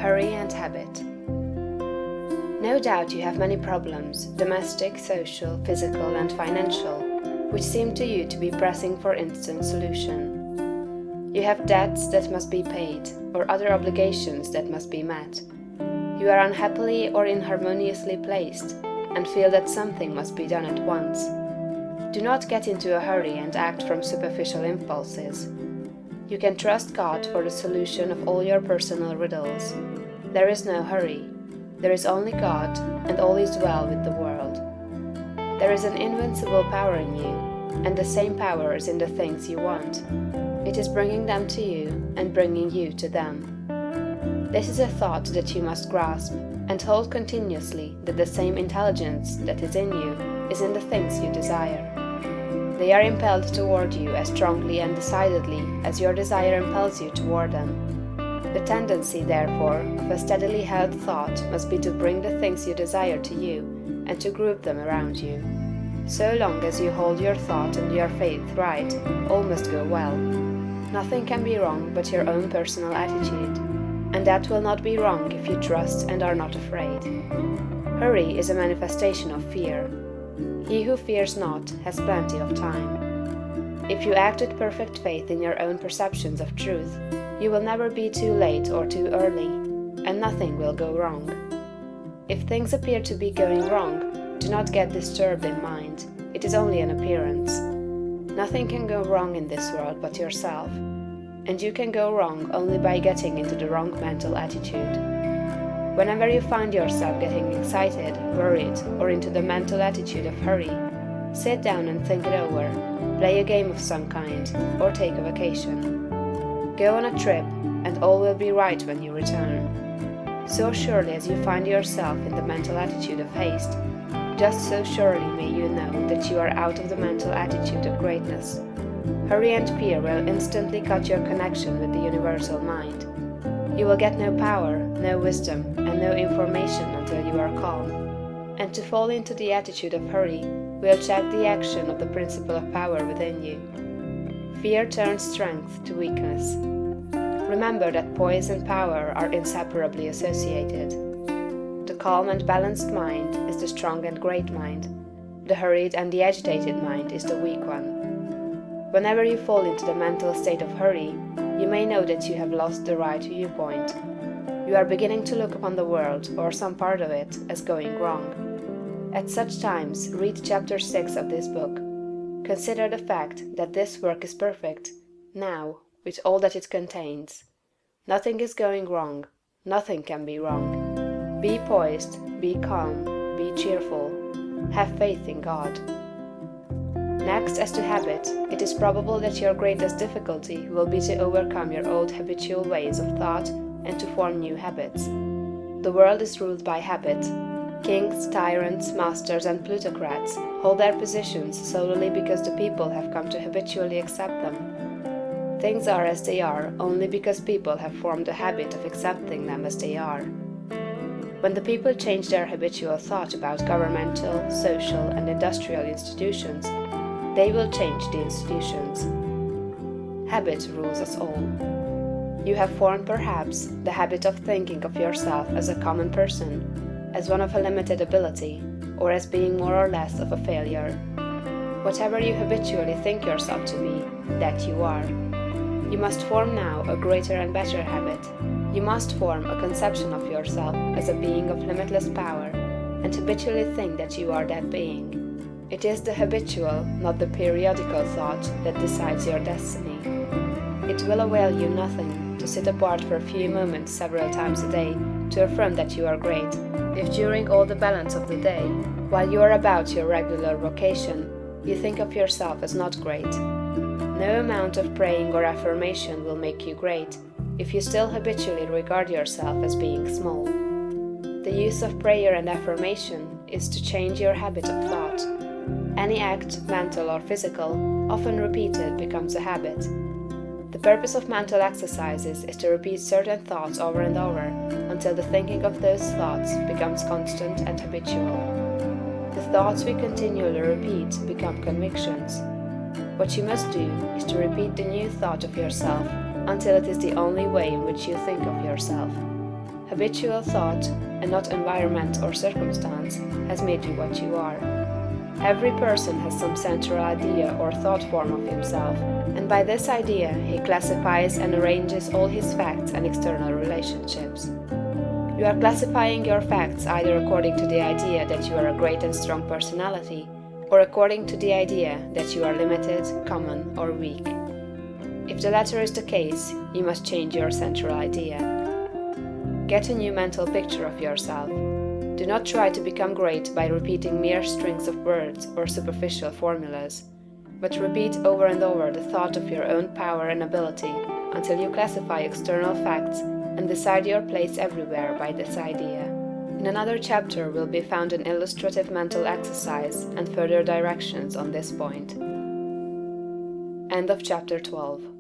Hurry and habit. No doubt you have many problems, domestic, social, physical, and financial, which seem to you to be pressing for instant solution. You have debts that must be paid, or other obligations that must be met. You are unhappily or inharmoniously placed, and feel that something must be done at once. Do not get into a hurry and act from superficial impulses. You can trust God for the solution of all your personal riddles. There is no hurry. There is only God, and all is well with the world. There is an invincible power in you, and the same power is in the things you want. It is bringing them to you, and bringing you to them. This is a thought that you must grasp, and hold continuously that the same intelligence that is in you is in the things you desire. They are impelled toward you as strongly and decidedly as your desire impels you toward them. The tendency, therefore, of a steadily held thought must be to bring the things you desire to you, and to group them around you. So long as you hold your thought and your faith right, all must go well. Nothing can be wrong but your own personal attitude, and that will not be wrong if you trust and are not afraid. Hurry is a manifestation of fear. He who fears not has plenty of time. If you act with perfect faith in your own perceptions of truth, you will never be too late or too early, and nothing will go wrong. If things appear to be going wrong, do not get disturbed in mind. It is only an appearance. Nothing can go wrong in this world but yourself, and you can go wrong only by getting into the wrong mental attitude. Whenever you find yourself getting excited, worried, or into the mental attitude of hurry, sit down and think it over, play a game of some kind, or take a vacation. Go on a trip, and all will be right when you return. So surely as you find yourself in the mental attitude of haste, just so surely may you know that you are out of the mental attitude of greatness. Hurry and fear will instantly cut your connection with the universal mind. You will get no power, no wisdom, and no information until you are calm. And to fall into the attitude of hurry will check the action of the principle of power within you. Fear turns strength to weakness. Remember that poise and power are inseparably associated. The calm and balanced mind is the strong and great mind. The hurried and the agitated mind is the weak one. Whenever you fall into the mental state of hurry, you may know that you have lost the right viewpoint. You are beginning to look upon the world, or some part of it, as going wrong. At such times, read chapter 6 of this book. Consider the fact that this work is perfect, now, with all that it contains. Nothing is going wrong. Nothing can be wrong. Be poised, be calm, be cheerful. Have faith in God. Next, as to habit, it is probable that your greatest difficulty will be to overcome your old habitual ways of thought and to form new habits. The world is ruled by habit. Kings, tyrants, masters, and plutocrats hold their positions solely because the people have come to habitually accept them. Things are as they are only because people have formed a habit of accepting them as they are. When the people change their habitual thought about governmental, social, and industrial institutions, they will change the institutions. Habit rules us all. You have formed, perhaps, the habit of thinking of yourself as a common person, as one of a limited ability, or as being more or less of a failure. Whatever you habitually think yourself to be, that you are. You must form now a greater and better habit. You must form a conception of yourself as a being of limitless power, and habitually think that you are that being. It is the habitual, not the periodical thought that decides your destiny. It will avail you nothing to sit apart for a few moments several times a day to affirm that you are great, if during all the balance of the day, while you are about your regular vocation, you think of yourself as not great. No amount of praying or affirmation will make you great, if you still habitually regard yourself as being small. The use of prayer and affirmation is to change your habit of thought. Any act, mental or physical, often repeated, becomes a habit. The purpose of mental exercises is to repeat certain thoughts over and over until the thinking of those thoughts becomes constant and habitual. The thoughts we continually repeat become convictions. What you must do is to repeat the new thought of yourself until it is the only way in which you think of yourself. Habitual thought, and not environment or circumstance, has made you what you are. Every person has some central idea or thought form of himself, and by this idea he classifies and arranges all his facts and external relationships. You are classifying your facts either according to the idea that you are a great and strong personality, or according to the idea that you are limited, common, or weak. If the latter is the case, you must change your central idea. Get a new mental picture of yourself. Do not try to become great by repeating mere strings of words or superficial formulas, but repeat over and over the thought of your own power and ability until you classify external facts and decide your place everywhere by this idea. In another chapter will be found an illustrative mental exercise and further directions on this point. End of chapter 12.